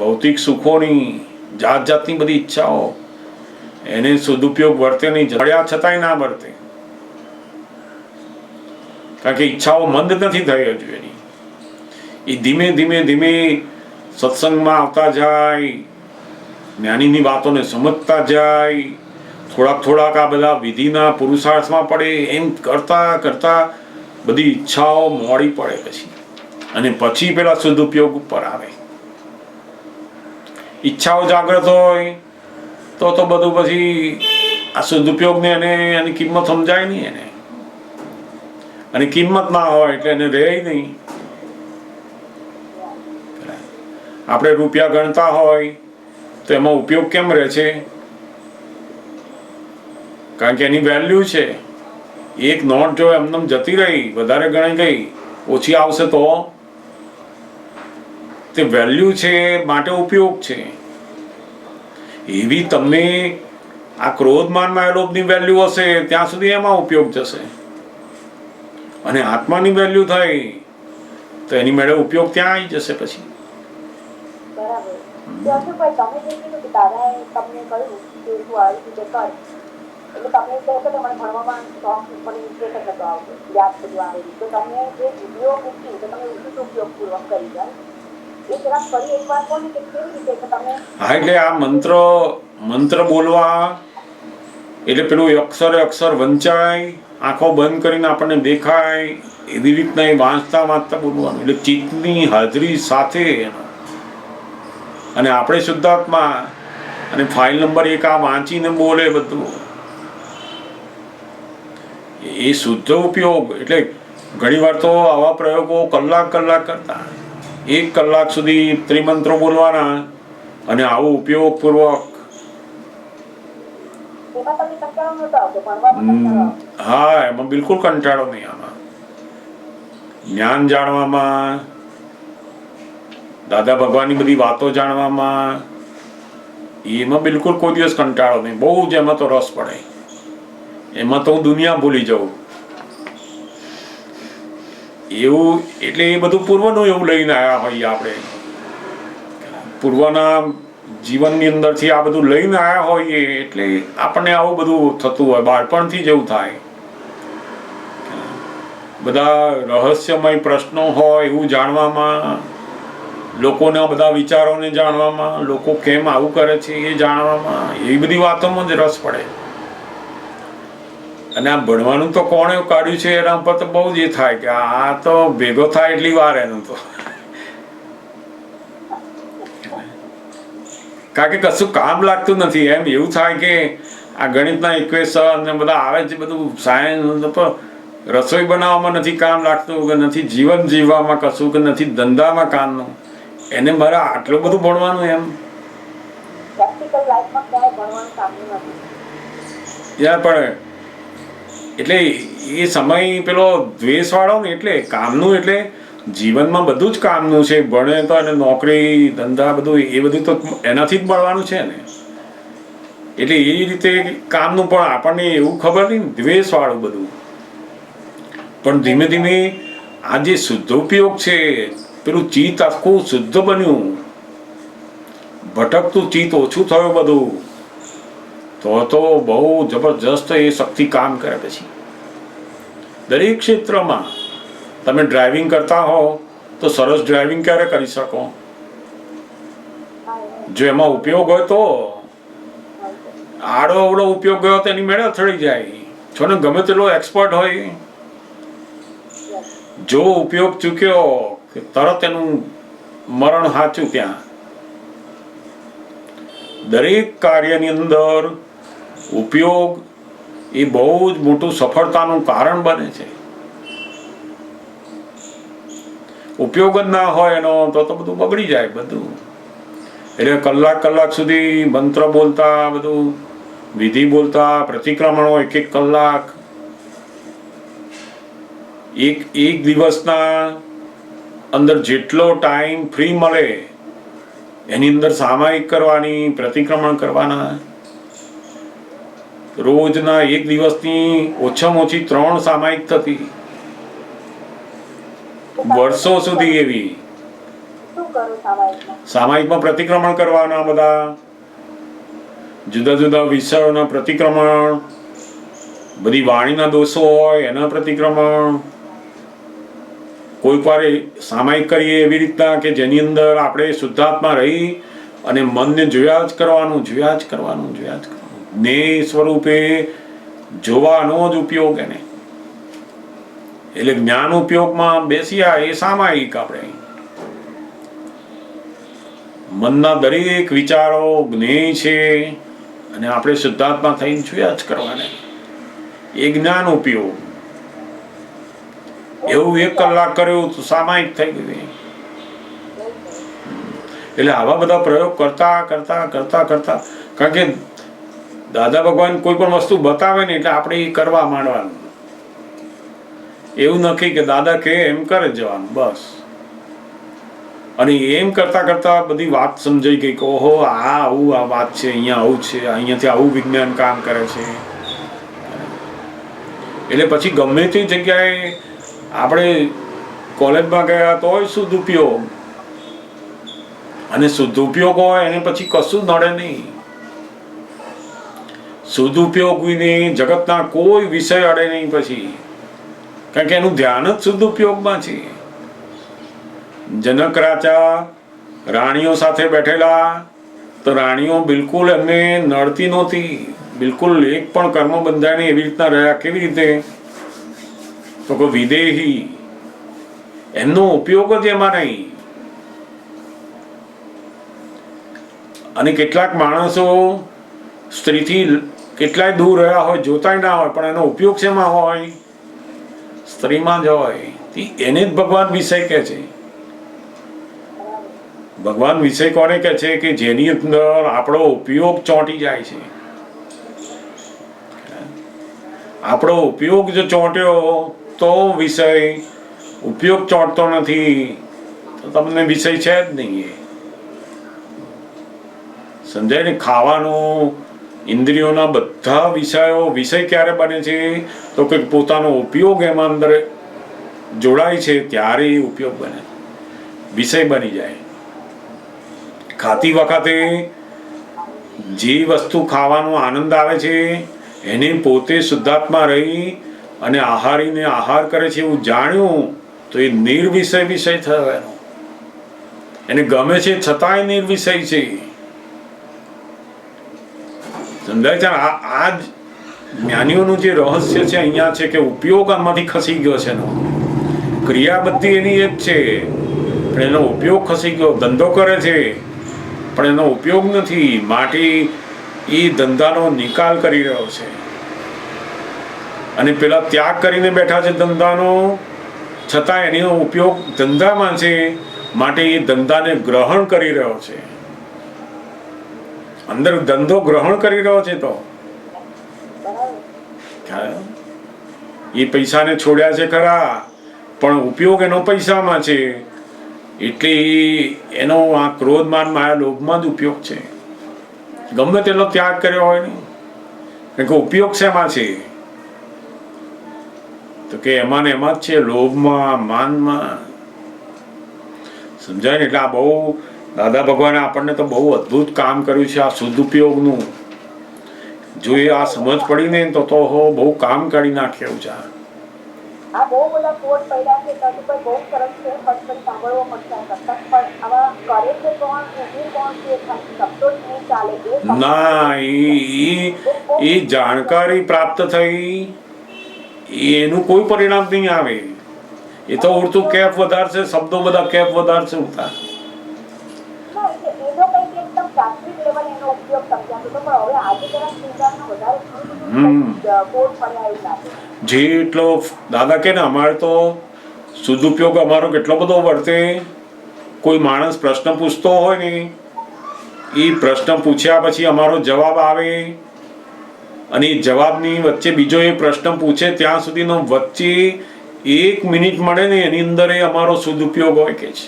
ભૌતિક સુખોની જાત જાતની બધી ઈચ્છાઓ એને સદુપયોગ વર્તે નહીં, જડ્યા છતાંય ના વર્તે, કારણ કે ઈચ્છાઓ મંદ નથી થઈ હજુ એની. એ ધીમે ધીમે ધીમે સત્સંગમાં આવતા જાય, જ્ઞાનીની વાતોને સમજતા જાય, થોડાક આ બધા વિધિના પુરુષાર્થમાં પડે, એમ કરતા કરતા બધી ઈચ્છાઓ મોડી પડે પછી, અને પછી પેલા સદુપયોગ ઉપર આવે. ઈચ્છાઓ જાગૃત હોય તો બધું પછી આ સદુપયોગને એની કિંમત સમજાય નહીં એને, અને કિંમત ના હોય એટલે એને રહે નહીં. આપણે રૂપિયા ગણતા હોય તો એમાં ઉપયોગ કેમ રહે છે? કારણ કે એની વેલ્યુ છે. એક નોટ જો એમને જતી રહી, વધારે ગણાઈ ગઈ, ઓછી આવશે તો તે વેલ્યુ છે માટે ઉપયોગ છે. એવી તમને આ ક્રોધ માન માં લોભની વેલ્યુ હશે ત્યાં સુધી એમાં ઉપયોગ જશે, અને આત્માની વેલ્યુ થાય તો એની મેળે ઉપયોગ ત્યાં આવી જશે પછી. હા, એટલે આ મંત્ર બોલવા એટલે પેલું અક્ષર વંચાય, આંખો બંધ કરીને આપણને દેખાય એવી રીતના એ વાંચતા બોલવાનું, એટલે ચિત્તની હાજરી સાથે એનો. અને આપણે શુદ્ધાત્મા અને ફાઇલ નંબર 1 આ વાંચીને બોલે બધું, એ શુદ્ધ ઉપયોગ. એટલે ઘણી વાર તો આવા પ્રયોગો કલાક કરતા, 1 કલાક સુધી ત્રિમંત્રો બોલવાના અને આવો ઉપયોગ પૂર્વક. હા, એમાં બિલકુલ કંટાળો નહીં. આમાં જ્ઞાન જાણવામાં, દાદા ભગવાનની બધી વાતો જાણવામાં, એમાં બિલકુલ કોઈ દિવસ કંટાળો નહીં. બહુ જ એમાં તો રસ પડે. એમાં તો હું દુનિયા ભૂલી જાઉં એવું. એટલે એ બધું પૂર્વનું એવું લઈને આવ્યા હોઈએ આપણે, પૂર્વના જીવનની અંદરથી આ બધું લઈને આવ્યા હોઈએ, એટલે આપણને આવું બધું થતું હોય. બાળપણથી જ એવું થાય. બધા રહસ્યમય પ્રશ્નો હોય એવું જાણવામાં, લોકોના બધા વિચારોને જાણવામાં, લોકો કેમ આવું કરે છે એ જાણવામાં, એવી બધી વાતોમાં જ રસ પડે. અને આ ભણવાનું તો કોણે કાઢ્યું છે એના ઉપર તો બહુ જ એ થાય કે આ તો ભેગો થાય એટલી વાર એનું તો, કારણ કે કશું કામ લાગતું નથી. એમ એવું થાય કે આ ગણિતના ઇક્વેશન ને બધા આવે છે, બધું સાયન્સ, રસોઈ બનાવવામાં નથી કામ લાગતું, કે નથી જીવન જીવવામાં કશું, કે નથી ધંધામાં કામનું. એને મારે આટલું બધું ભણવાનું એમ યાર. પણ એટલે એ સમય પેલો દ્વેષ વાળો ને, એટલે કામનું, એટલે જીવનમાં બધું જ કામનું છે. ભણે તો અને નોકરી ધંધા બધું, એ બધું તો એનાથી જ મળવાનું છે ને. એટલે એ રીતે કામનું, પણ આપણને એવું ખબર નહીં, દ્વેષ વાળું બધું. પણ ધીમે ધીમે આ જે શુદ્ધ ઉપયોગ છે, પેલું ચિત્ત આખું શુદ્ધ બન્યું, ભટકતું ચિત્ત ઓછું થયું બધું, તો બહુ જબરજસ્ત એ શક્તિ કામ કરે પછી દરેક ક્ષેત્રમાં. તમે ડ્રાઇવિંગ કરતા હો તો સરસ ડ્રાઇવિંગ ક્યારે કરી શકો? જો એમાં ઉપયોગ હોય તો. આડો અવડો ઉપયોગ ગયો તો એની મેળે અથડી જાય છો ને, ગમે તેટલો એક્સપર્ટ હોય, જો ઉપયોગ ચૂક્યો તરત એનું મરણ સાચું. ત્યાં દરેક કાર્યની અંદર ઉપયોગ એ બહુ જ મોટું સફળતાનું કારણ બને છે. ઉપયોગ જ ના હોય એનો તો બધું બગડી જાય બધું. એટલે કલાક સુધી મંત્ર બોલતા, બધું વિધિ બોલતા, પ્રતિક્રમણો 1 કલાક, એક દિવસના અંદર જેટલો ટાઈમ ફ્રી મળે એની અંદર સામાયિક કરવાની, પ્રતિક્રમણ કરવાના. રોજના 1 દિવસની ઓછામાં ઓછી 3 સામાયિક થતી, વર્ષો સુધી એવી. શું કરું સામાયિકમાં પ્રતિક્રમણ કરવાના, બધા જુદા જુદા વિષયોના પ્રતિક્રમણ, બધી વાણીના દોષો હોય એના પ્રતિક્રમણ. કોઈક વાર સામાયિક કરીએ એવી રીતના કે જેની અંદર આપણે શુદ્ધાત્મા રહી અને મનને જોયા જ કરવાનું, જોયા જ કરવાનું, જોયા જ કરવાનું, જ્ઞેય સ્વરૂપે જોવાનો જ ઉપયોગ એને. એટલે જ્ઞાન ઉપયોગમાં બેસ્યા એ સામાયિક. આપણે મનના દરેક વિચારો જ્ઞેય છે અને આપણે શુદ્ધાત્મા થઈને જોયા જ કરવાના, એ જ્ઞાન ઉપયોગ. એવું 1 કલાક કર્યું તો સામાયિક થઈ ગયું. એટલે આવા બધા પ્રયોગ કરતા કરતા કરતા કરતા, કારણ કે દાદા ભગવાન કોઈ પણ વસ્તુ બતાવે ને એટલે આપણે એ કરવા માંડવાનું. એવું નથી કે દાદા કે એમ કરે જવાનું બસ. અને એમ કરતા કરતા બધી વાત સમજાઈ ગઈ કે ઓહો આ આવું આ વાત છે, અહીંયા આવું છે, અહીંયાથી આવું વિજ્ઞાન કામ કરે છે. એટલે પછી ગમે તે જગ્યાએ આપણે કોલેજમાં ગયા તો હોય શુદ્ધ ઉપયોગ, અને શુદ્ધ ઉપયોગ હોય એને પછી કશું નડે નહીં. શુદ્ધ ઉપયોગ જગતના કોઈ વિષય અડે નહીં પછી, કારણ કે એનું ધ્યાન જ શુદ્ધ ઉપયોગમાં છે. જનક રાજા રાણીઓ સાથે બેઠેલા તો રાણીઓ બિલકુલ એમને નડતી નહોતી, બિલકુલ એક પણ કર્મ બંધાઈને એવી રીતના રહ્યા. કેવી રીતે? તો કે વિદેહી, એમનો ઉપયોગ જ એમાં નહીં. અને કેટલાક માણસો સ્ત્રીથી કેટલાય દૂર રહ્યા હોય, જોતાય ના હોય, પણ એનો ઉપયોગ શેમાં હોય? સ્ત્રીમાં જ હોય. એને જ ભગવાન વિષય કહે છે. ભગવાન વિષય કોને કહે છે? કે જેની અંદર આપણો ઉપયોગ ચોંટી જાય છે. આપણો ઉપયોગ જો ચોંટ્યો તો વિષય, ઉપયોગ ચોંટતો નથી તો તમને વિષય છે જ નહીં. સમજાય ને? ખાવાનું, ઇન્દ્રિયોના બધા વિષયો, વિષય ક્યારે બને છે? તો કે પોતાનો ઉપયોગ એમાં અંદર જોડાય છે ત્યારે એ ઉપયોગ બને, વિષય બની જાય. ખાતી વખતે જે વસ્તુ ખાવાનો આનંદ આવે છે એને પોતે શુદ્ધાત્મા રહી અને આહારીને આહાર કરે છે એવું જાણ્યું તો એ નિર્વિષય વિષય થયો એનો. એને ગમે છે છતાંય નિર્વિષય છે. સમજાય છે? આ જ જ્ઞાનીઓનું જે રહસ્ય છે અહીંયા છે કે ઉપયોગ આમાંથી ખસી ગયો છે એનો. ક્રિયા બધી એની એક છે પણ એનો ઉપયોગ ખસી ગયો. ધંધો કરે છે પણ એનો ઉપયોગ નથી, માટે એ ધંધાનો નિકાલ કરી રહ્યો છે. અને પેલા ત્યાગ કરીને બેઠા છે ધંધાનો, છતાં એનો ઉપયોગ ધંધામાં છે, માટે એ ધંધાને ગ્રહણ કરી રહ્યો છે. અંદર ધંધો ગ્રહણ કરી રહ્યો છે. તો એ પૈસાને છોડ્યા છે ખરા, પણ ઉપયોગ એનો પૈસામાં છે. એટલે એનો આ ક્રોધ માન માયા લોભમાં જ ઉપયોગ છે. ગમે તેટલો ત્યાગ કર્યો હોય ને, કારણ કે ઉપયોગ શેમાં છે? તો કે એમાં ને એમાં જ છે, લોભમાં, માનમાં. સમજાય ને? એટલે આ બહુ દાદા ભગવાને આપણને તો બહુ અદ્ભુત કામ કર્યું છે આ શુદ્ધ ઉપયોગનું. જો એ આ સમજ પડી ને તો બહુ કામ કાઢી નાખે એવું છે. આ બહુ બધા કોડ પડ્યા છે, તદ પર બહુ સરસ છે, પણ સાંભળવો પડશે. પણ આવા કરે છે કોણ, ઉભી કોણ છે, શબ્દો જ નહીં ચાલે. ના, એ જાણકારી પ્રાપ્ત થઈ એનું કોઈ પરિણામ નહીં આવે. એ તો ઉડતું કેપ વધારશે, શબ્દો બધા કેપ વધારશે ઉડતા. એનો કંઈક એકદમ પ્રાથમિક લેવલ એનો ઉપયોગ સમજાતો હતો, પણ હવે આજે જરા ચિંતાનો વધારે કોડ પડ્યા એવું લાગે. જેટલો દાદા કે ને, અમારે તો સદુપયોગ અમારો કેટલો બધો વર્તે. કોઈ માણસ પ્રશ્ન પૂછતો હોય ને, એ પ્રશ્ન પૂછ્યા પછી અમારો જવાબ આવે, અને એ જવાબની વચ્ચે બીજો એ પ્રશ્ન પૂછે ત્યાં સુધીનો વચ્ચે 1 મિનિટ મળે ને, એની અંદર એ અમારો સદુપયોગ હોય કે છે.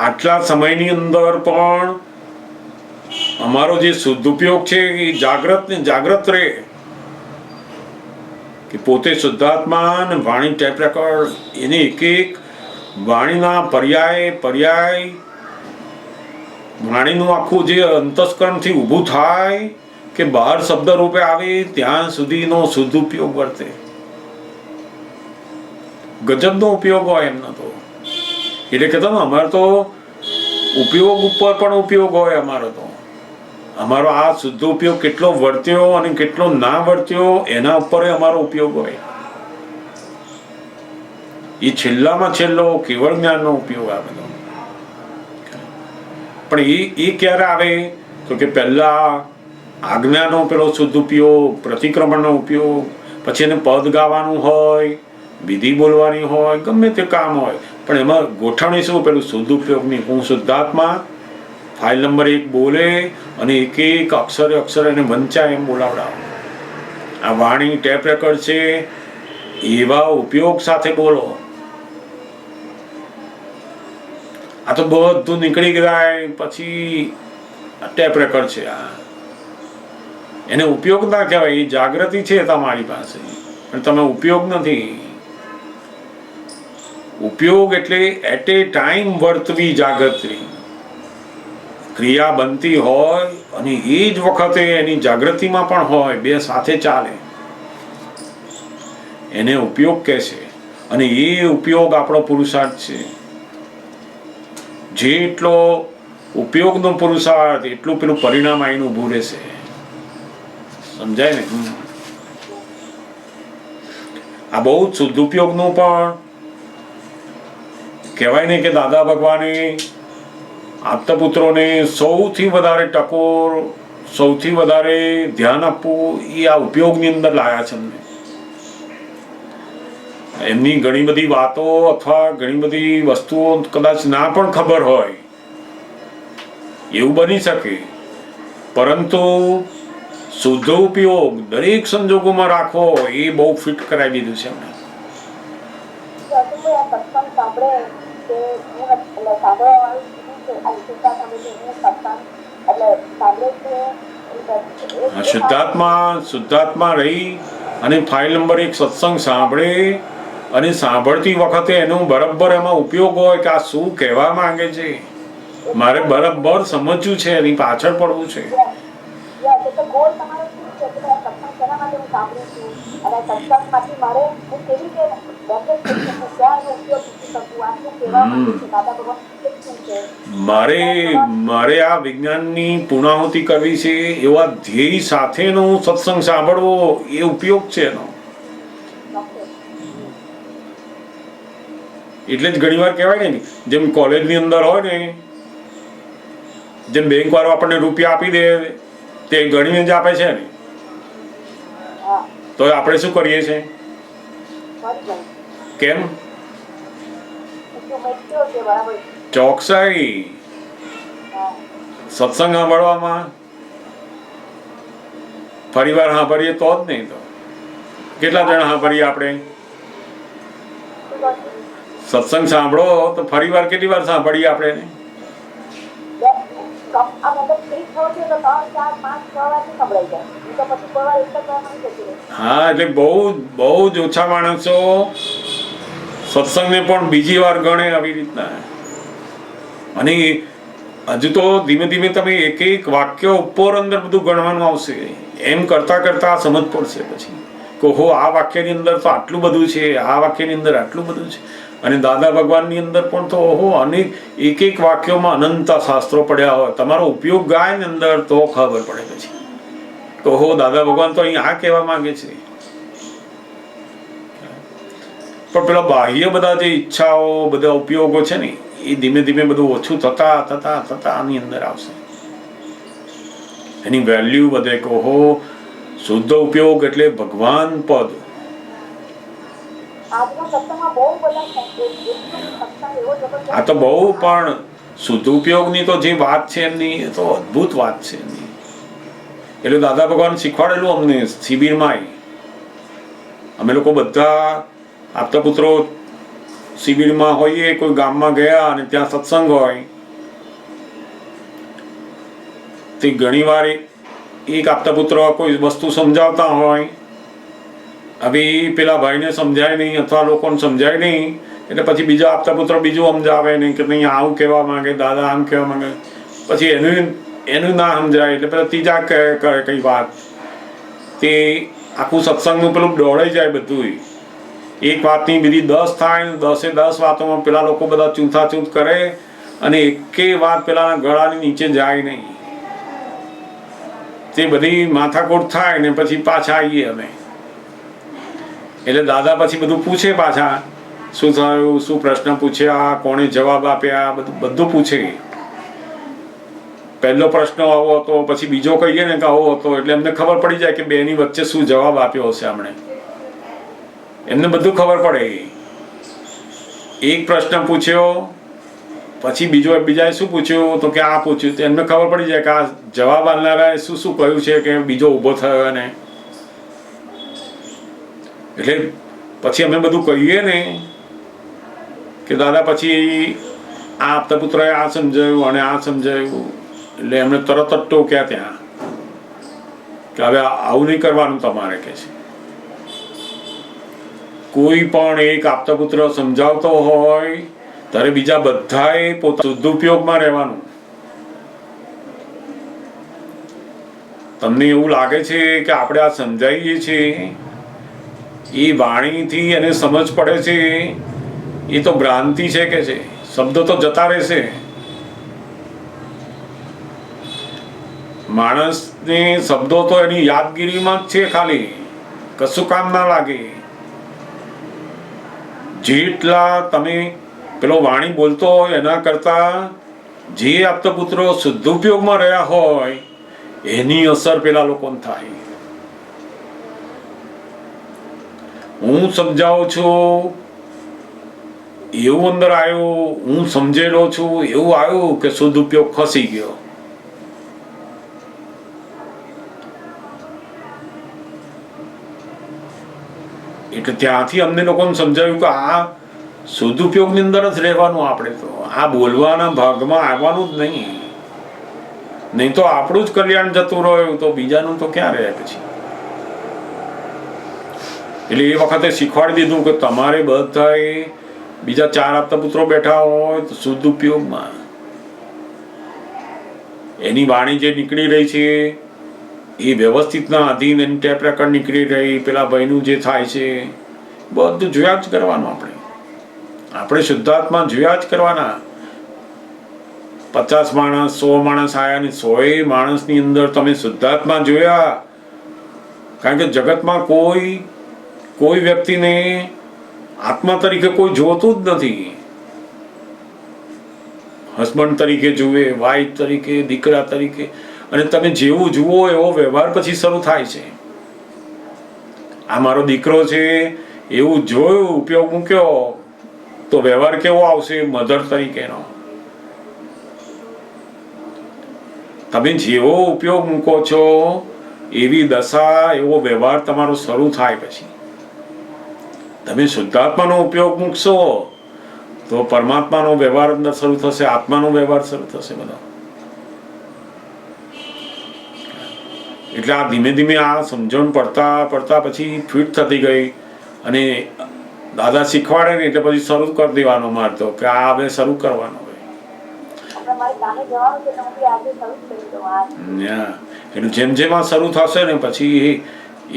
આટલા સમયની અંદર પણ અમારો જે સદુપયોગ છે એ જાગ્રત ને જાગ્રત રહે. કે પોતે શુદ્ધાત્મા અને વાણી ટેપ રેકોર્ડ એને એક એક વાણીના પર્યાય વાણીનું આખું જે અંતસ્કરણથી ઊભું થાય કે બહાર શબ્દ રૂપે આવે ત્યાં સુધીનો શુદ્ધ ઉપયોગ વર્તે. ગજબનો ઉપયોગ હોય એમનો તો. એટલે કહેતો ને અમારે તો ઉપયોગ ઉપર પણ ઉપયોગ હોય. અમારો આ શુદ્ધ ઉપયોગ કેટલો વર્ત્યો અને કેટલો ના વર્ત્યો એના ઉપર અમારો ઉપયોગ હોય. એ છેલ્લામાં છેલ્લો કેવળ જ્ઞાનનો ઉપયોગ આ બધો. પણ એ ક્યારે આવે તો કે પહેલા આજ્ઞાનો પેલો શુદ્ધ ઉપયોગ, પ્રતિક્રમણનો ઉપયોગ, પછી એને પદ ગાવાનું હોય, વિધિ બોલવાની હોય, ગમે તે કામ હોય, પણ એમાં ગોઠવણી શું પેલું શુદ્ધ ઉપયોગની. હું શુદ્ધાત્મા ફાઇલ નંબર 1 બોલે અને એક એક અક્ષરે એને વંચાય એમ બોલાવડાવો. આ વાણી ટેપ રેકર્ડ છે એવા ઉપયોગ સાથે બોલો. આ તો બધું નીકળી જાય પછી ટેપ રેકર્ડ છે. આ એને ઉપયોગ ના કહેવાય. એ જાગૃતિ છે તમારી પાસે પણ તમે ઉપયોગ નથી. ઉપયોગ એટલે એટ એ ટાઈમ વર્તવી જાગૃતિ. ક્રિયા બનતી હોય અને એ જ વખતે એની જાગૃતિમાં પણ હોય, બે સાથે ચાલે. એને ઉપયોગ કહે છે. અને એ ઉપયોગ આપણો પુરુષાર્થ છે. જેટલો ઉપયોગનો પુરુષાર્થ એટલું પેલું પરિણામ આવીને ઊભું રહેશે. સમજાય ને? આ બહુ જ શુદ્ધ ઉપયોગનું પણ કહેવાય ને કે દાદા ભગવાને આપતા પુત્રોને સૌથી વધારે ટકોર, સૌથી વધારે ધ્યાન આપવું એ આ ઉપયોગની અંદર લાયા છે. એમની ઘણી બધી વાતો અથવા ઘણી બધી વસ્તુઓ કદાચ ના પણ ખબર હોય, એવું બની શકે, પરંતુ શુદ્ધ ઉપયોગ દરેક સંજોગોમાં રાખવો એ બહુ ફિટ કરાવી દીધું છે એમને. શુદ્ધાત્મા રહી અને ફાઇલ નંબર 1 સત્સંગ સાંભળે અને સાંભળતી વખતે એનું બરાબર એમાં ઉપયોગ હોય કે આ શું કહેવા માંગે છે, મારે બરાબર સમજવું છે, એની પાછળ પડવું છે. મારે આ વિજ્ઞાનની પૂર્ણાહુતિ કરવી છે એવા ધ્યેય સાથેનો સત્સંગ સાંભળવો એ ઉપયોગ છે એનો. એટલે જ ઘણી વાર કહેવાય ને, જેમ કોલેજની અંદર હોય ને, જેમ બેંક વાળો આપણને રૂપિયા આપી દે તે ગણીને જ આપે છે ને, તો આપણે શું કરીએ છીએ? કેમ? ચોકસાઈ. સત્સંગ સાંભળવામાં ફરી વાર સાંભળીએ તો જ નહીં. તો કેટલા જણા સાંભળીએ આપણે? સત્સંગ સાંભળો તો ફરી વાર કેટલી વાર સાંભળીએ આપણે? હા, એટલે બહુ જ ઓછા માણસો સત્સંગને પણ બીજી વાર ગણે આવી રીતના. અને હજુ તો ધીમે ધીમે તમે એક એક વાક્ય ઉપર અંદર બધું ગણવાનું આવશે. એમ કરતા કરતા સમજ પડશે પછી કે હો આ વાક્યની અંદર તો આટલું બધું છે, આ વાક્યની અંદર આટલું બધું છે. અને દાદા ભગવાનની અંદર પણ તો ઓહો અનેક એક એક વાક્યોમાં અનંત શાસ્ત્રો પડ્યા હોય. તમારો ઉપયોગ ગાય ને અંદર તો ખબર પડે પછી તો હો દાદા ભગવાન તો અહીં આ કહેવા માંગે છે. પણ પેલા બાહ્ય બધા જે ઈચ્છાઓ, બધા ઉપયોગો છે ને, એ ધીમે ધીમે બધું ઓછું થતા થતા થતા આની અંદર આવશે. એની વેલ્યુ વધે કે ઓહો શુદ્ધ ઉપયોગ એટલે ભગવાન પદ. આ તો બહુ પણ શુદ્ધ ઉપયોગની તો જે વાત છે એમની, એ તો અદ્ભુત વાત છે એમની. એટલે દાદા ભગવાન શીખવાડેલું અમને શિબિરમાં. અમે લોકો બધા આપતા પુત્રો શિબિરમાં હોઈએ, કોઈ ગામમાં ગયા અને ત્યાં સત્સંગ હોય, તે ઘણી વાર એક આપતા પુત્ર કોઈ વસ્તુ સમજાવતા હોય હવે એ પેલા ભાઈને સમજાય નહીં અથવા લોકોને સમજાય નહીં એટલે પછી બીજા આપતા પુત્ર બીજું સમજાવે નહીં કે નહીં આવું કહેવા માંગે, દાદા આમ કહેવા માંગે, પછી એનું ના સમજાય એટલે પેલા ત્રીજા કરે કઈ વાત, તે આખું સત્સંગનું પેલું દોડાઈ જાય બધું. એક વાતની બીજી 10 થાય, 10 વાતોમાં પેલા લોકો બધા ચૂંથાચૂંથ કરે અને એકે વાત પેલાના ગળાની નીચે જાય નહીં. તે બધી માથાકૂટ થાય ને પછી પાછા આવીએ અમે. એટલે દાદા પછી બધું પૂછે, પાછા શું થયું, શું પ્રશ્ન પૂછ્યા, કોણે જવાબ આપ્યા, બધું પૂછે. પહેલો પ્રશ્ન આવો હતો, પછી બીજો કહીએ ને કે આવો હતો, એટલે એમને ખબર પડી જાય કે બેની વચ્ચે શું જવાબ આપ્યો હશે આપણે. એમને બધું ખબર પડે. એક પ્રશ્ન પૂછ્યો પછી બીજાએ શું પૂછ્યું તો કે આ પૂછ્યું, તો એમને ખબર પડી જાય કે આ જવાબ આપનારાએ શું શું કહ્યું છે કે બીજો ઊભો થયો ને. એટલે પછી અમે બધું કહીએ ને કે દાદા પછી આ આપતા પુત્રએ આ સમજાયું અને આ સમજાયું, એટલે એમને તરત જ ટોક્યા ત્યાં કે હવે આવું નહીં કરવાનું તમારે કે છે. કોઈ પણ એક આપતા પુત્ર સમજાવતો હોય ત્યારે બીજા બધાએ પોતાના સદુપયોગમાં રહેવાનું. તમને એવું લાગે છે કે આપણે આ સમજાવીએ છીએ એ વાણીથી એને સમજ પડે છે, એ તો ભ્રાંતિ છે કે છે. શબ્દો તો જતા રહેશે. માણસને શબ્દો તો એની યાદગીરીમાં જ છે, ખાલી કશું કામ ના લાગે. જેટલા તમે પેલો વાણી બોલતો હોય એના કરતા જે આપતા પુત્રો શુદ્ધ ઉપયોગમાં રહ્યા હોય એની અસર પેલા લોકોને થાય. હું સમજાવું છું એવું અંદર આવ્યું, હું સમજેલો છું એવું આવ્યું કે શુદ્ધ ઉપયોગ ખસી ગયો. એટલે ત્યાંથી અમને લોકોને સમજાવ્યું કે આ સદુપયોગની અંદર જ રહેવાનું. આપણે તો આ બોલવાના ભાગમાં આવવાનું જ નહીં તો આપણું જ કલ્યાણ જતું રહ્યું તો બીજાનું તો ક્યાં રહે પછી. એટલે એ વખતે શીખવાડી દીધું કે તમારે બધાએ બીજા 4 આપતા પુત્રો બેઠા હોય તો શુદ્ધ ઉપયોગમાં એની વાણી જે નીકળી રહી છે એ વ્યવસ્થિતના અધીન એની ટેપ રેકર્ડ નીકળી રહી, પેલા ભાઈનું જે થાય છે બધું જોયા જ કરવાનું. આપણે શુદ્ધાત્મા જોયા જ કરવાના. 50 માણસ 100 માણસ આયા ને 100 માણસની અંદર તમે શુદ્ધાત્મા જોયા. કારણ કે જગતમાં કોઈ વ્યક્તિને આત્મા તરીકે કોઈ જોતું જ નથી. હસબન્ડ તરીકે જુએ, વાઈફ તરીકે, દીકરા તરીકે, અને તમે જેવું જુઓ એવો વ્યવહાર પછી શરૂ થાય છે. આ મારો દીકરો છે એવું જોયું, ઉપયોગ મૂક્યો તો વ્યવહાર કેવો આવશે મધર તરીકેનો. તમે જેવો ઉપયોગ મૂકો છો એવી દશા, એવો વ્યવહાર તમારો શરૂ થાય. પછી તમે શુદ્ધાત્માનો ઉપયોગ મૂકશો તો પરમાત્માનો વ્યવહાર અંદર શરૂ થશે, આત્માનો વ્યવહાર શરૂ થશે બધો. એટલે આ ધીમે ધીમે આ સમજણ પડતા પછી ફિટ થતી ગઈ. અને દાદા શીખવાડે ને એટલે પછી શરૂ કરી દેવાનો મારતો કે આ હવે શરૂ કરવાનો હોય. એટલે જેમ જેમ આ શરૂ થશે ને પછી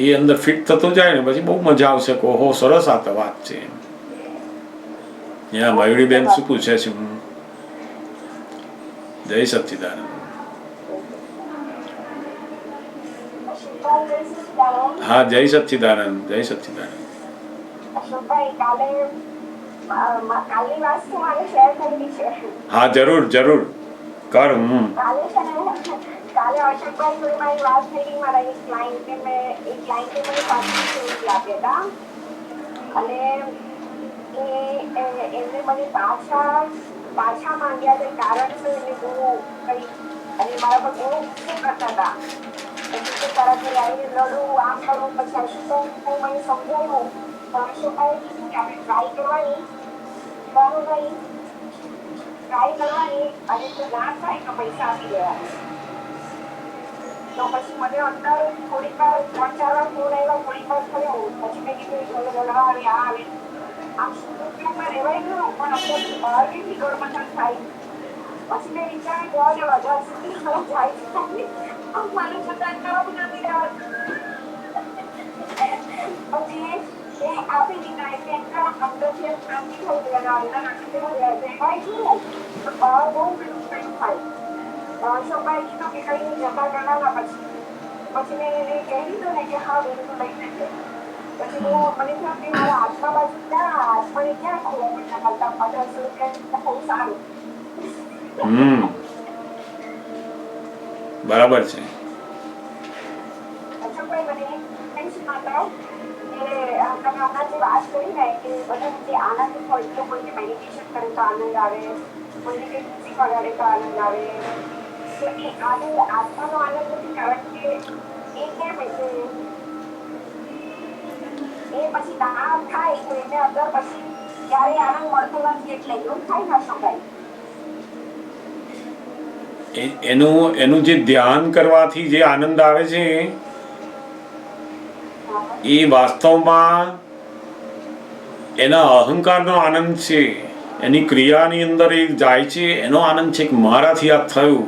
એ અંદર ફિટ થતું જાય ને પછી બહુ મજા આવશે કે ઓહો સરસ આ તો વાત છે. મયુરી બેન શું પૂછે છે? જય સચ્ચિદાનંદ. હા જય સચ્ચિદાનંદ, જય સચ્ચિદાનંદ. હા જરૂર જરૂર કર. કાલે અશોકભાઈ જોડે મારી વાત થઈ ગઈ. મારા એક ક્લાયન્ટે મને 500 આપ્યા હતા અને એમને મને પાછા માંગ્યા છે. કારણ છે એમને બહુ કઈ અને મારા પર બહુ ગુસ્સો કરતા હતા. પછી તારા ઘરે આવીને લડું, આમ કરું. પછી અશોકભાઈ મને સમજાવ્યું. અશોકભાઈ કીધું કે આપણે ટ્રાય કરવાની, બરોબર ટ્રાય કરવાની, અને જો ના થાય તો પૈસા આપી દેવા. તો પછી મને અંદર થોડીક વાર 3-4 વાર ફોન આવ્યા, થોડીક વાર થયો, પછી મેં કીધું ચલો બોલા આવે આ આવે આમ સુખમાં રહેવાય ગયું, પણ અંદર બહાર કેટલી ગળમથલ થાય. પછી મેં વિચાર્યું જવા દેવા જ્યાં સુધી મારું જાય છે આમ મારું મતદાન કરવું નથી રહેવાનું. પછી એ આપી દીધા એટલે એટલા અંદરથી શાંતિ થઈ ગયા, અંદર આટલું રહેવાય ગયું તો બહાર બહુ પેલું કંઈ થાય. અશોકભાઈ કીધું કે કઈ નહીં જતા કરવાના. પછી મેં એને કહી દીધું ને કે હા બેન તું લઈ જશે. પછી હું મને થયું કે મારા હાથમાં બાજુ હાથમાં ક્યાં ખોવા પડતા કરતા 1500 રૂપિયા બહુ સારું. બરાબર છે. અશોકભાઈ મને ટેન્શન હતા કે તમે હમણાં જે વાત કરી ને કે બધા જે આનંદ હોય તો કોઈને મેડિટેશન કરે તો આનંદ આવે, કોઈને કંઈ મ્યુઝિક વગાડે તો આનંદ આવે. તો એ આનંદ આત્માનો આનંદ નથી, કારણ કે એ કેમ એટલે એ પછી ના થાય તો એને અંદર પછી ક્યારેય આનંદ મળતો નથી, એટલે એવું થાય ના શકાય. એનું જે ધ્યાન કરવાથી જે આનંદ આવે છે એ વાસ્તવમાં એના અહંકારનો આનંદ છે. એની ક્રિયાની અંદર એ જાય છે એનો આનંદ છે કે મારાથી આ થયું.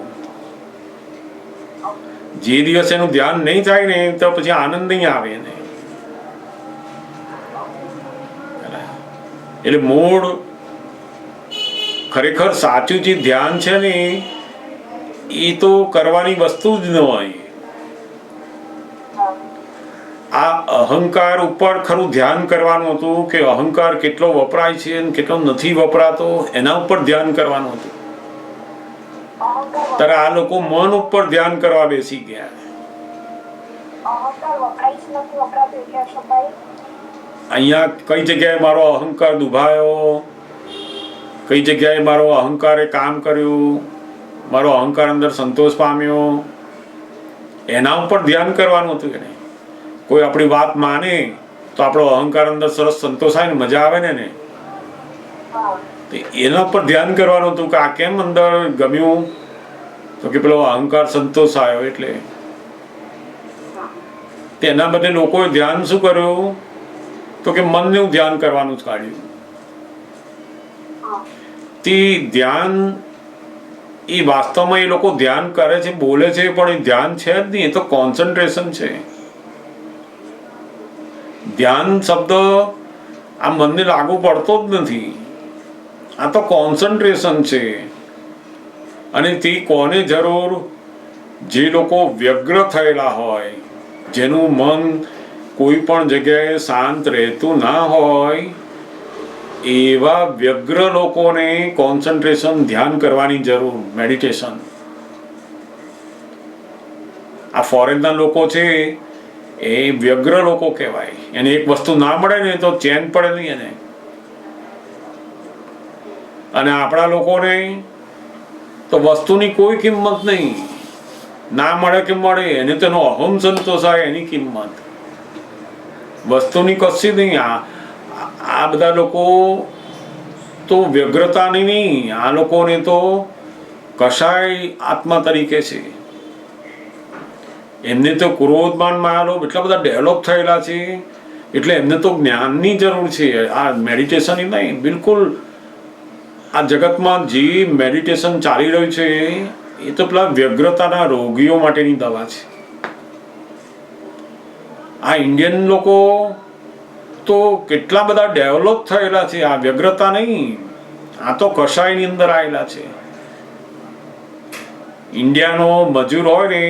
જે દિવસ એનું ધ્યાન નહીં થાય ને તો પછી આનંદ નહીં આવે એને. એટલે મૂળ ખરેખર સાચું જે ધ્યાન છે ને એ તો કરવાની વસ્તુ જ ન હોય. આ અહંકાર ઉપર ખરું ધ્યાન કરવાનું હતું કે અહંકાર કેટલો વપરાય છે અને કેટલો નથી વપરાતો એના ઉપર ધ્યાન કરવાનું હતું. ત્યારે આ લોકો મન ઉપર ધ્યાન કરવા બેસી ગયા. અહીંયા કઈ જગ્યાએ મારો અહંકાર દુભાયો, કઈ જગ્યાએ મારો અહંકારે કામ કર્યું, મારો અહંકાર અંદર સંતોષ પામ્યો, એના ઉપર ધ્યાન કરવાનું હતું. એને કોઈ આપણી વાત માને તો આપણો અહંકાર અંદર સરસ સંતોષાય ને મજા આવે ને એના ઉપર ધ્યાન કરવાનું હતું કે આ કેમ અંદર ગમ્યું, તો કે પેલો અહંકાર સંતોષ આવ્યો. એટલે તેના બદલે લોકોએ ધ્યાન શું કર્યું તો કે મનનું ધ્યાન કરવાનું જ કાઢ્યું. તે ધ્યાન એ વાસ્તવમાં એ લોકો ધ્યાન કરે છે, બોલે છે, પણ એ ધ્યાન છે જ નહીં, એ તો કોન્સન્ટ્રેશન છે. ધ્યાન શબ્દ આ મનને લાગુ પડતો જ નથી. આ તો કોન્સન્ટ્રેશન છે. અને તે કોને જરૂર? જે લોકો વ્યગ્ર થયેલા હોય, જેનું મન કોઈ પણ જગ્યાએ શાંત રહેતું ના હોય, એવા વ્યગ્ર લોકોને કોન્સન્ટ્રેશન ધ્યાન કરવાની જરૂર, મેડિટેશન. આ ફોરેનના લોકો છે એ વ્યગ્ર લોકો કહેવાય. એને એક વસ્તુ ના મળે ને તો ચેન પડે નહીં એને. અને આપણા લોકોને તો વસ્તુની કોઈ કિંમત નહીં, ના મળે કે મળે એને તેનો અહમ સંતોષાય એની કિંમત, વસ્તુની કશી નહીં. આ બધા લોકો તો વ્યગ્રતાની નહીં, આ લોકોને તો કશાય આત્મા તરીકે છે. એમને તો ક્રોધમાન માયાલોભ એટલા બધા ડેવલપ થયેલા છે, એટલે એમને તો જ્ઞાનની જરૂર છે. આ મેડિટેશન નહીં, બિલકુલ. આ જગતમાં જે મેડિટેશન ચાલી રહ્યું છે એ તો પેલા વ્યગ્રતાના રોગીઓ માટેની દવા છે. આ ઇન્ડિયન લોકો તો કેટલા બધા ડેવલપ થયેલા છે. આ વ્યગ્રતા નહીં, આ તો કશાયની અંદર આવેલા છે. ઇન્ડિયાનો મજૂર હોય ને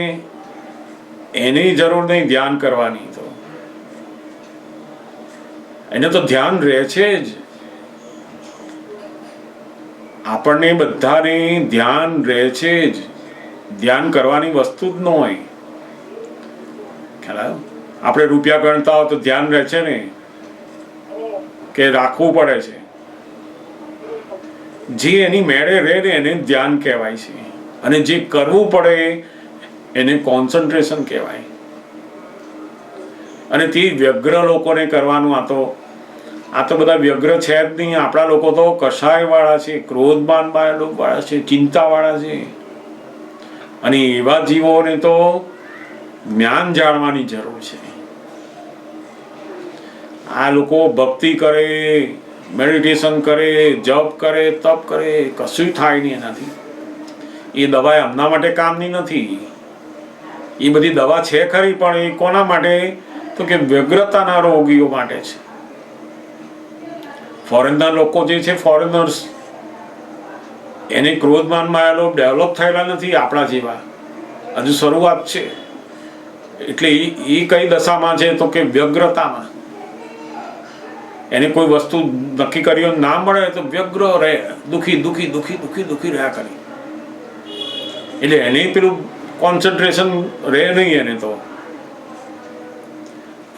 એની જરૂર નહીં ધ્યાન કરવાની, તો એને તો ધ્યાન રહે છે જ. આપણને બધાને ધ્યાન રહે છે જ. ધ્યાન કરવાની વસ્તુ જ ન હોય. ખ્યાલ આવ્યો? આપણે રૂપિયા ગણતા હોય તો ધ્યાન રહે છે ને કે રાખવું પડે છે. જે એની મેળે રહે ને એને ધ્યાન કહેવાય છે, અને જે કરવું પડે એને કોન્સન્ટ્રેશન કહેવાય. અને તે વ્યગ્ર લોકોને કરવાનું. આ તો બધા વ્યગ્ર છે જ નહીં. આપણા લોકો તો કશાય વાળા છે, ક્રોધમાન વાળા છે, ચિંતા વાળા છે. અને એવા જીવોને તો જ્ઞાન જાણવાની જરૂર છે. આ લોકો ભક્તિ કરે, મેડિટેશન કરે, જપ કરે, તપ કરે, કશું થાય નહીં એનાથી. એ દવા એમના માટે કામની નથી. એ બધી દવા છે ખરી, પણ એ કોના માટે? તો કે વ્યગ્રતાના રોગીઓ માટે છે. ફોરેનના લોકો જે છે, ફોરેનર્સ, એને ક્રોધમાનમાં આવેલો ડેવલપ થયેલા નથી આપણા જેવા, હજુ શરૂઆત છે. એટલે એ કઈ દશામાં છે? તો કે વ્યગ્રતામાં. એને કોઈ વસ્તુ નક્કી કર્યો ના મળે તો વ્યગ્ર રહે, દુઃખી દુઃખી દુઃખી દુઃખી દુઃખી રહ્યા કરે. એટલે એને પેલું કોન્સન્ટ્રેશન રહે નહીં. એને તો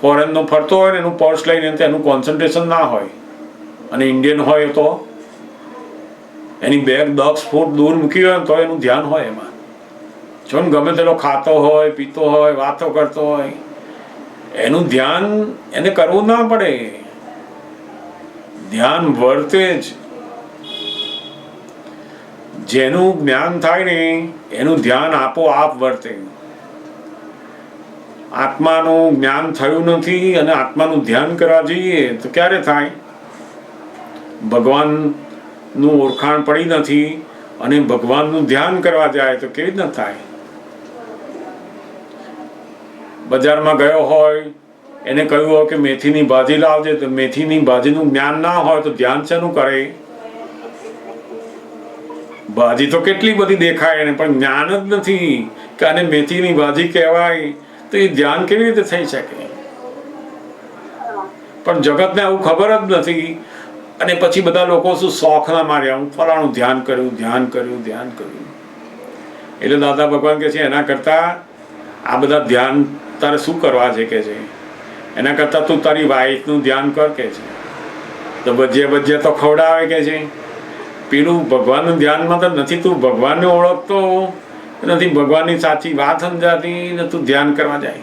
ફોરેનનો ફરતો હોય ને એનું પર્સ લઈને એનું કોન્સન્ટ્રેશન ના હોય, અને ઇન્ડિયન હોય તો એની બેગ 10 ફૂટ દૂર મૂકી હોય તો એનું ધ્યાન હોય એમાં. જો ને ગમે તેલો ખાતો હોય, પીતો હોય, વાતો કરતો હોય, એનું ધ્યાન એને કરવું ના પડે. ધ્યાન વર્તે જ. જેનું જ્ઞાન થાય ને એનું ધ્યાન આપોઆપ વર્તે. આત્માનું જ્ઞાન થયું નથી અને આત્માનું ધ્યાન કરવા જઈએ તો ક્યારે થાય? ભગવાનનું ઓળખાણ પડી નથી અને ભગવાનનું ધ્યાન કરવા જાય તો કેવી રીતના થાય? બજારમાં ગયો હોય, એને કહ્યું હોય કે મેથીની ભાજી લાવજે, તો મેથીની ભાજીનું જ્ઞાન ના હોય તો ધ્યાન શેનું કરે? ભાજી તો કેટલી બધી દેખાય એને, પણ જ્ઞાન જ નથી કે આને મેથીની ભાજી કહેવાય, તો એ ધ્યાન કેવી રીતે થઈ શકે? પણ જગતને આવું ખબર જ નથી. અને પછી બધા લોકો શું શોખના માર્યા, હું ફલાણું ધ્યાન કર્યું, ધ્યાન કર્યું, ધ્યાન કર્યું. એટલે દાદા ભગવાન કે છે એના કરતા આ બધા ધ્યાન તારે શું કરવા છે કે છે, એના કરતા તું તારી વાઈફનું ધ્યાન કર કે છે. તો ભજ્યા તો ખવડાવે કે છે. પેલું ભગવાનનું ધ્યાનમાં તો નથી. તું ભગવાનને ઓળખતો નથી, ભગવાનની સાચી વાત સમજાતી ને તું ધ્યાન કરવા જાય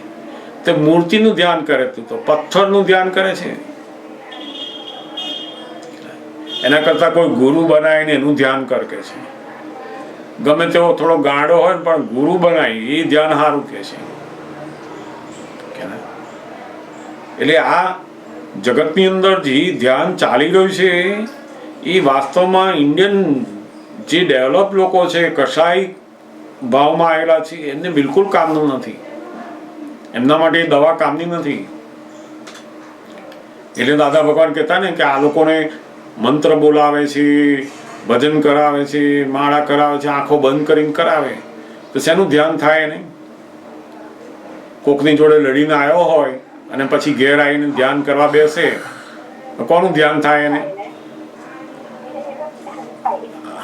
તો મૂર્તિનું ધ્યાન કરે, તું તો પથ્થરનું ધ્યાન કરે છે. એના કરતા કોઈ ગુરુ બનાવીને એનું ધ્યાન કર કે છે. ગમે તેવો થોડો ગાંડો હોય પણ ગુરુ બનાવી એ ધ્યાન સારું કે છે. એટલે આ જગતની અંદર જે ધ્યાન ચાલી રહ્યું છે એ વાસ્તવમાં ઇન્ડિયન જે ડેવલપ લોકો છે, કસાઈ ભાવમાં આવેલા છે, એમને બિલકુલ કામનું નથી. એમના માટે દવા કામની નથી. એટલે દાદા ભગવાન કહેતા ને કે આ લોકોને મંત્ર બોલાવે છે, ભજન કરાવે છે, માળા કરાવે છે, આંખો બંધ કરીને કરાવે તો શેનું ધ્યાન થાય એને? કોકની જોડે લડીને આવ્યો હોય અને પછી ઘેર આવીને ધ્યાન કરવા બેસે તો કોનું ધ્યાન થાય એને?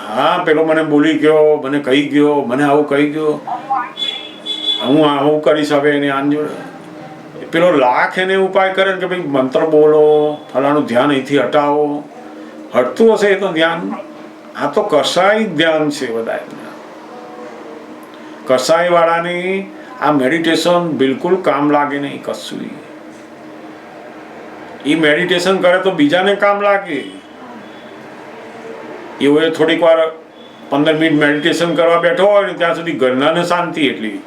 હા, પેલો મને બોલી ગયો, મને કહી ગયો, મને આવું કહી ગયો, હું આવું કરીશ હવે એને આની જોડે. પેલો લાખ એને ઉપાય કરે કે ભાઈ મંત્ર બોલો, ફલાણું ધ્યાન અહીંથી હટાવો. હટતું હશે એ તો ધ્યાન. આ તો કસાઈ ધ્યાન છે બધા. કસાઈ વાળાની આ મેડિટેશન બિલકુલ કામ લાગે નહીં કશું. એ મેડિટેશન કરે તો બીજાને કામ લાગે. એવું થોડીક વાર 15 મિનિટ મેડિટેશન કરવા બેઠો હોય ને ત્યાં સુધી ઘરનાને શાંતિ એટલી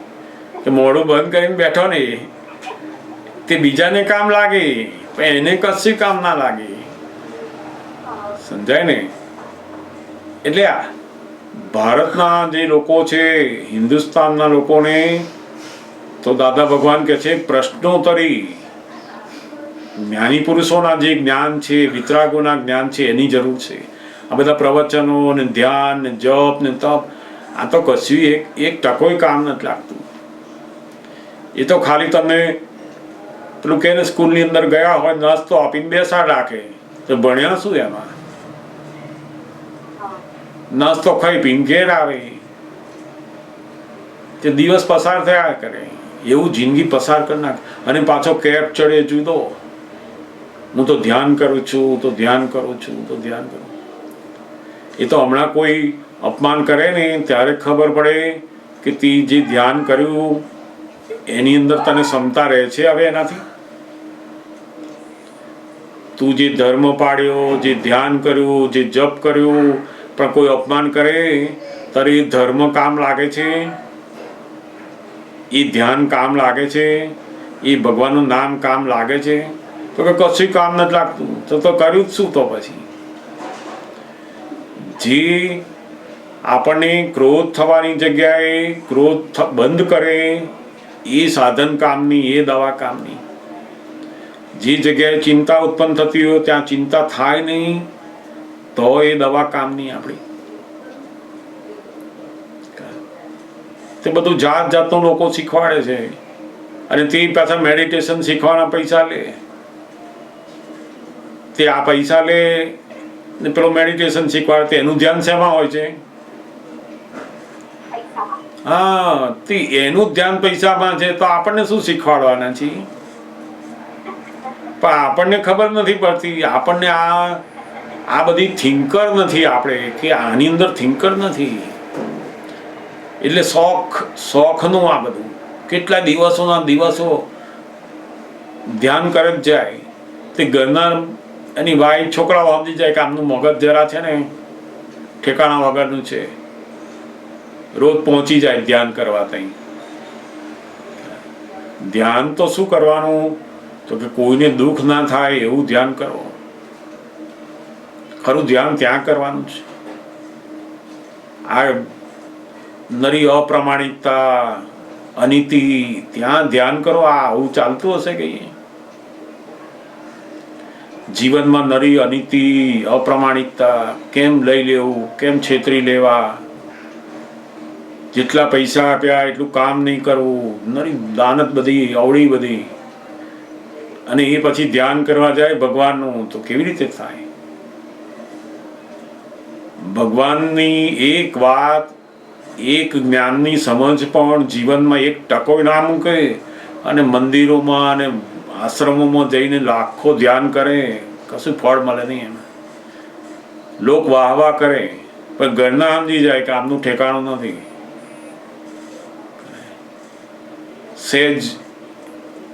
કે મોઢું બંધ કરીને બેઠો ને તે બીજાને કામ લાગે પણ એને કશું કામ ના લાગે. સમજાય ને? એટલે આ ભારતના જે લોકો છે, હિન્દુસ્તાનના લોકોને તો દાદા ભગવાન કહે છે પ્રશ્નોત્તરી જ્ઞાની પુરુષોના જે જ્ઞાન છે, વિતરાગોના જ્ઞાન છે એની જરૂર છે. આ બધા પ્રવચનો ને ધ્યાન ને જપ ને તપ આ તો કશું એક ટકોય કામ નથી લાગતું. એ તો ખાલી તમને પેલું કે સ્કૂલની અંદર ગયા હોય નાસ્તો આપીને બેસાડ રાખે તો ભણ્યા શું એમાં? નાસ્તો ખાઈ પીને ઘેર આવે તે દિવસ પસાર થયા કરે. એવું જિંદગી પસાર કરી નાખે. અને પાછો કેપ ચડે જુદો, હું તો ધ્યાન કરું છું, હું તો ધ્યાન કરું છું, હું તો ધ્યાન કરું. એ તો હમણાં કોઈ અપમાન કરે ને ત્યારે ખબર પડે કે તે જે ધ્યાન કર્યું એની અંદર તને ક્ષમતા રહે છે હવે એનાથી. તું જે ધર્મ પાડ્યો, જે ધ્યાન કર્યું, જે જપ કર્યું, પણ કોઈ અપમાન કરે ત્યારે એ ધર્મ કામ લાગે છે? એ ધ્યાન કામ લાગે છે, એ ભગવાનનું નામ કામ લાગે છે? તો કે કશું કામ નથી લાગતું. તો કર્યું જ શું? તો પછી જે આપણને ક્રોધ થવાની જગ્યાએ ક્રોધ બંધ કરે એ સાધન કામની, એ દવા કામની. જે જગ્યાએ ચિંતા ઉત્પન્ન થતી હોય ત્યાં ચિંતા થાય નહીં તો એ દવા કામની આપણી. તે બધું જાત જાતનું લોકો શીખવાડે છે અને તે પાછા મેડિટેશન શીખવાના પૈસા લે. તે આ પૈસા લે ને પેલો મેડિટેશન શીખવાડે. એનું ધ્યાન શેમાં હોય છે? હા, તે એનું ધ્યાન પૈસામાં છે. તો આપણને શું શીખવાડવાના છે? પણ આપણને ખબર નથી પડતી. આપણને આ બધી થિંકર નથી આપણે, કે આની અંદર થિંકર નથી. એટલે શોખનું આ બધું કેટલા દિવસોના દિવસો ધ્યાન કરે જ જાય. તે ઘરના એની વાઈફ છોકરાઓ સમજી જાય કે આમનું મગજ જરા છે ને ઠેકાણા વગરનું છે. રોજ પહોંચી જાય ધ્યાન કરવા. ત્યાં ધ્યાન તો શું કરવાનું? તો કે કોઈને દુઃખ ના થાય એવું ધ્યાન કરો. ખરું ધ્યાન ત્યાં કરવાનું છે. આ નરી અપ્રામાણિકતા, અનીતિ, ત્યાં ધ્યાન કરો. આ આવું ચાલતું હશે કે જીવનમાં નરી અનીતિ, અપ્રામાણિકતા કેમ લઈ લેવું, કેમ છેતરી લેવા, જેટલા પૈસા આપ્યા એટલું કામ નહીં કરવું, નરી દાનત બધી અવળી બધી. અને એ પછી ધ્યાન કરવા જાય ભગવાનનું તો કેવી રીતે થાય? ભગવાનની એક વાત, એક જ્ઞાનની સમજ પણ જીવનમાં એક ટકો ના મૂકે અને મંદિરોમાં અને આશ્રમોમાં જઈને લાખો ધ્યાન કરે, કશું ફળ મળે નહીં. એમાં લોક વાહ વાહ કરે પણ ઘરના સમજી જાય કે આમનું ઠેકાણું નથી. સેજ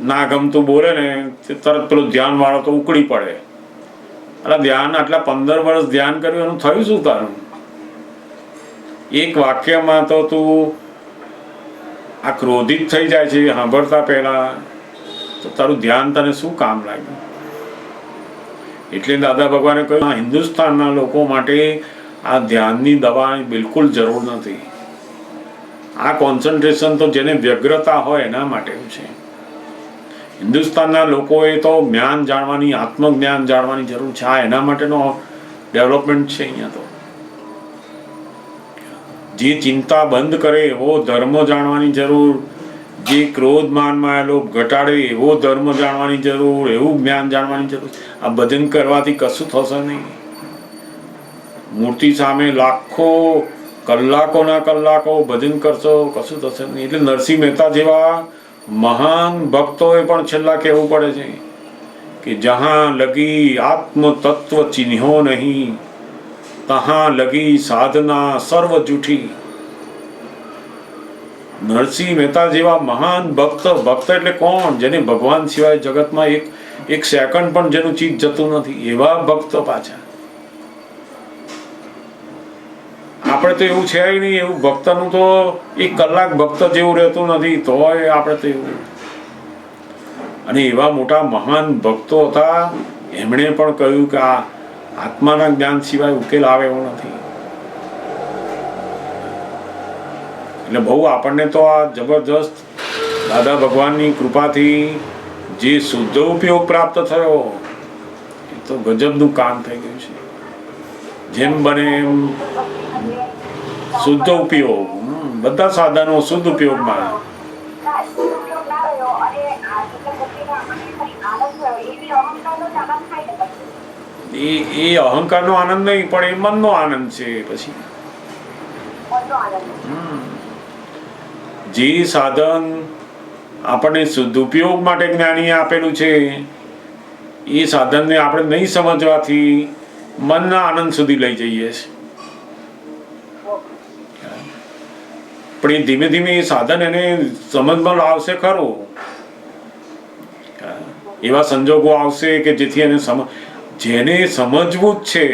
ના ગમતું બોલે ને તરત પેલું ધ્યાન વાળો તો ઉકળી પડે. અરે ધ્યાન આટલા 15 વર્ષ ધ્યાન કર્યું, એનું થયું શું તારું? એક વાક્યમાં તો તું આ ક્રોધિત થઈ જાય છે સાંભળતા પહેલા, તો તારું ધ્યાન તને શું કામ લાગ્યું? એટલે દાદા ભગવાને કહ્યું હિન્દુસ્તાનના લોકો માટે આ ધ્યાનની દવાની બિલકુલ જરૂર નથી. આ કોન્સન્ટ્રેશન તો જેને વ્યગ્રતા હોય એના માટે છે. હિન્દુસ્તાનના લોકોએ તો જ્ઞાન જાણવાની, આત્મજ્ઞાન જાણવાની જરૂર છે. આ એના માટેનો ડેવલપમેન્ટ છે. અહીંયા તો જે ચિંતા બંધ કરે એવો ધર્મ જાણવાની જરૂર, જે ક્રોધ માનમાં આવેલો ઘટાડે એવો ધર્મ જાણવાની જરૂર, એવું જ્ઞાન જાણવાની જરૂર. આ ભજન કરવાથી કશું થશે નહીં. મૂર્તિ સામે લાખો કલાકોના કલાકો ભજન કરશો, કશું થશે નહીં. એટલે નરસિંહ મહેતા જેવા મહાન ભક્તોએ પણ છેલ્લા કહેવું પડે છે કે જહાં લગી આત્મ તત્વ ચિન્હો નહીં, તહાં લગી સાધના સર્વ જૂઠી. નરસિંહ મહેતા જેવા મહાન ભક્ત એટલે કોણ? જેને ભગવાન સિવાય જગતમાં એક સેકન્ડ પણ જેનું ચીજ જતું નથી, એવા ભક્ત પાછા. આપણે તો એવું છે નહીં. એવું ભક્તનું તો 1 કલાક ભક્ત જેવું રહેતું નથી. તોય આપણે તો એવું. અને એવા મોટા મહાન ભક્તો હતા, એમણે પણ કહ્યું કે આ આત્માના જ્ઞાન સિવાય ઉકેલ આવે એવો નથી. એટલે બહુ આપણને તો આ જબરજસ્ત દાદા ભગવાનની કૃપાથી જે શુદ્ધ ઉપયોગ પ્રાપ્ત થયો એ તો ગજબનું કામ થઈ ગયું છે. જેમ બને એમ શુદ્ધ ઉપયોગ, બધા સાધનો શુદ્ધ ઉપયોગમાં. એ અહંકારનો આનંદ નહીં પણ એ મનનો આનંદ છે. પછી જે સાધન આપણને શુદ્ધ ઉપયોગ માટે જ્ઞાનીએ આપેલું છે એ સાધનને આપણે નહીં સમજવાથી મનના આનંદ સુધી લઈ જઈએ છીએ. પણ એ ધીમે ધીમે એ સાધન એને સમજમાં આવશે ખરું. એવા સંજોગો આવશે કે જેથી એને જેને સમજવું જ છે,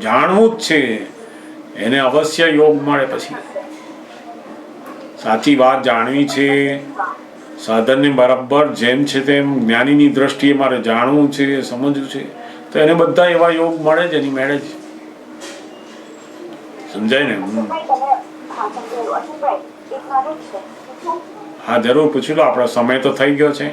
જાણવું જ છે, એને અવશ્ય યોગ મળે. પછી સાચી વાત જાણવી છે, સાધનને બરાબર જેમ છે તેમ જ્ઞાનીની દ્રષ્ટિએ મારે જાણવું છે, સમજવું છે, તો એને બધા એવા યોગ મળે જ એની મેળે જ. સમજાય ને? હા જરૂર પૂછી લો, આપણો સમય તો થઈ ગયો છે.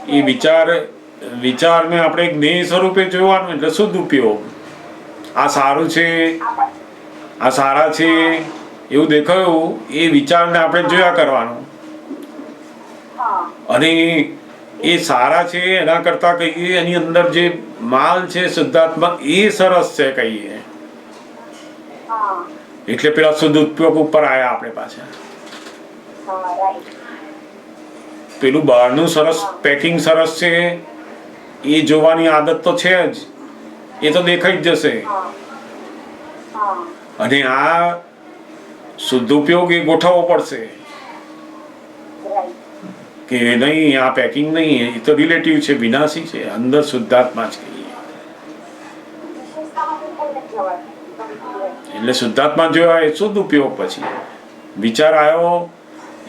એ વિચારને આપણે જ્ઞેય સ્વરૂપે જોવાનું, એટલે શુદ્ધ ઉપયોગ. આ સારું છે, આ સારા છે એવું દેખાયું, એ વિચારને આપણે જોયા કરવાનું. અને એ સારા છે એના કરતા કહીએ એની અંદર જે માલ છે શુદ્ધાત્મા એ સરસ છે કહીએ, એટલે પેલા શુદ્ધ ઉપયોગ ઉપર આવ્યા આપણે પાછા. પેલું બહારનું સરસ પેકિંગ સરસ છે એ જોવાની આદત તો છે જ, એ તો દેખાઈ જ જશે. અને આ શુદ્ધ ઉપયોગ એ ગોઠવવો પડશે કે નહીં, આ પેકિંગ નહીં, એ તો રિલેટિવ છે, વિનાશી છે, અંદર શુદ્ધાત્મા જ કહીએ. એટલે શુદ્ધાત્મા જોયા એ શુદ્ધ ઉપયોગ. પછી વિચાર આવ્યો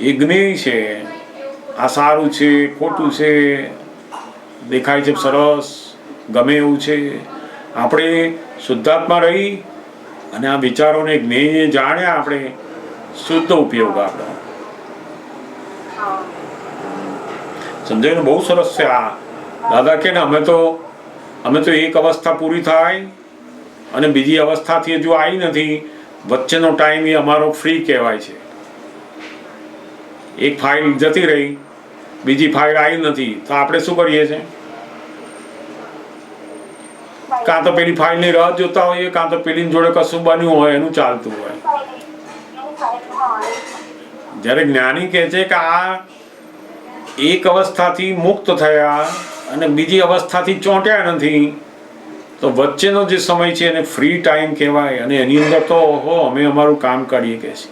એ જ્ઞેય છે, આ સારું છે, ખોટું છે, દેખાય છે સરસ, ગમે એવું છે. આપણે શુદ્ધાત્મા રહી અને આ વિચારોને જ્ઞેય જાણ્યા, આપણે શુદ્ધ ઉપયોગ આપણો. સમજાયું? બહુ સરસ છે આ. દાદા કે ને અમે તો એક અવસ્થા પૂરી થાય અને બીજી અવસ્થાથી હજુ આવી નથી, વચ્ચેનો ટાઈમ એ અમારો ફ્રી કહેવાય છે. એક ફાઇલ જતી રહી, બીજી ફાઇલ આવી નથી, તો આપણે શું કરીએ છીએ? કાં તો પેલી ફાઇલની રાહ જોતા હોઈએ, કાં તો પેલી જોડે કશું બન્યું હોય એનું ચાલતું હોય. જ્યારે જ્ઞાની કહે છે કે આ એક અવસ્થાથી મુક્ત થયા અને બીજી અવસ્થાથી ચોંટ્યા નથી, તો વચ્ચેનો જે સમય છે એને ફ્રી ટાઈમ કહેવાય. અને એની અંદર તો ઓહો અમે અમારું કામ કરીએ કે છે.